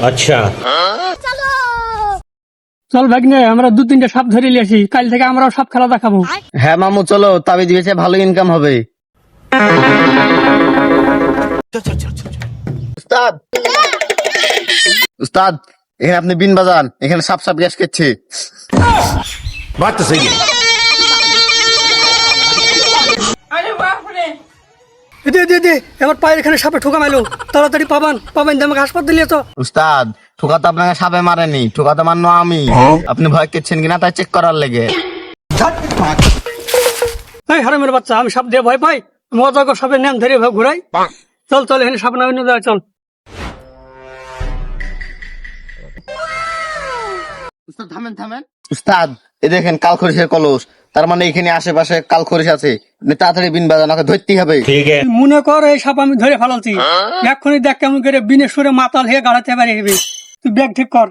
अच्छा চল ভাগ্নে আমরা 2-3টা সাপ ধরে নিয়ে আসি, কাল থেকে আমরাও সাপ খেলা দেখাবো। হ্যাঁ মামু চলো, তাবিজ বেচে ভালো ইনকাম হবে। উস্তাদ উস্তাদ, এখানে আপনি বিন বাজান, এখানে সাপ সাপ গ্যাস করছে। बात तो सही है। দে আমার পায়ের এখানে সাপে ঠোকা মাইলো, তাড়াতাড়ি পাবান আমাকে হাসপাতাল নিয়ে তো। উস্তাদ ঠোকা তো আপনাকে সাপে মারেনি, ঠোকা তো মারনো আমি। আপনি ভয় করছেন কিনা তাই চেক করার লেগে। এই হারামের বাচ্চা, আমি সাপ দিয়ে ভয় পাই? মজা করে সাপের নাম ধরে ঘুরাই। চল চল এখানে সাপ নামে নিয়ে চল। উস্তাদ থামেন থামেন। উস্তাদ এই দেখেন কাল খরিসের কলস, তার মানে এখানে আশেপাশে কাল খরিস আছে। আপনি তাড়াতাড়ি বিন বাজান, ওকে ধরতেই হবে। ठीक है। তুই মনে কর এই সাপ আমি ধরে ফেলালছি, এক্ষুনি দেখ কেমন করে বিনের সুরে মাতাল হয়ে গাড়াতে পারে হেবে। তুই ব্যাগ ঠিক কর।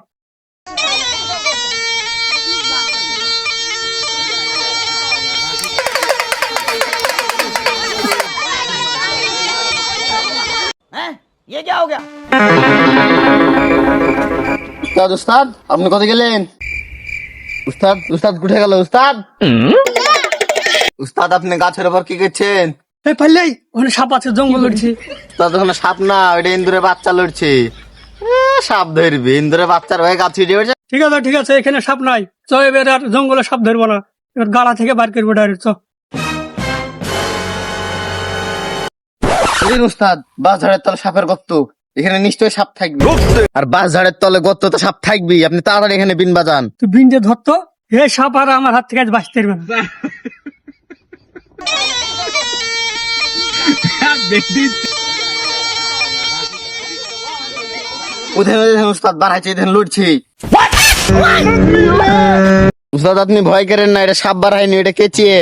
উস্তাদ উস্তাদ আপনি কোথায় গেলেন? উস্তাদ উস্তাদ উঠে গেল। উস্তাদ উস্তাদ আপনি গাছের উপর কি করছেন? এই পারলেই ওখানে সাপ আছে, জঙ্গল লড়ছে। উস্তাদ ওখানে সাপ না, ওইটা ইন্দুরের বাচ্চা লড়ছে। সাপ ধরবে, ইন্দুরের বাচ্চার হয়ে গাছ ছিটে উঠছে। ঠিক আছে এখানে সাপ নাই, চল এবার আর জঙ্গলে সাপ ধরবো না, এবার গাড়া থেকে বার করবো ডাইরেক্ট। চ উস্তাদ বাস ঝাড়ের তলে সাপের গর্ত, এখানে নিশ্চয়ই সাপ থাকবে। আর বাস ঝাড়ের তলে গর্ত তো সাপ থাকবেই, আপনি তাড়াতাড়ি এখানে বিন বাজান। তুই বিনতে ধরতো, এই সাপ আর আমার হাত থেকে আজ বাঁচতে পারবে না। উস্তাদ বাড়াইছে, এখানে লড়ছি। উস্তাদ আপনি ভয় করেন না, এটা সাপ বাড়ায়নি, এটা কেচিয়ে।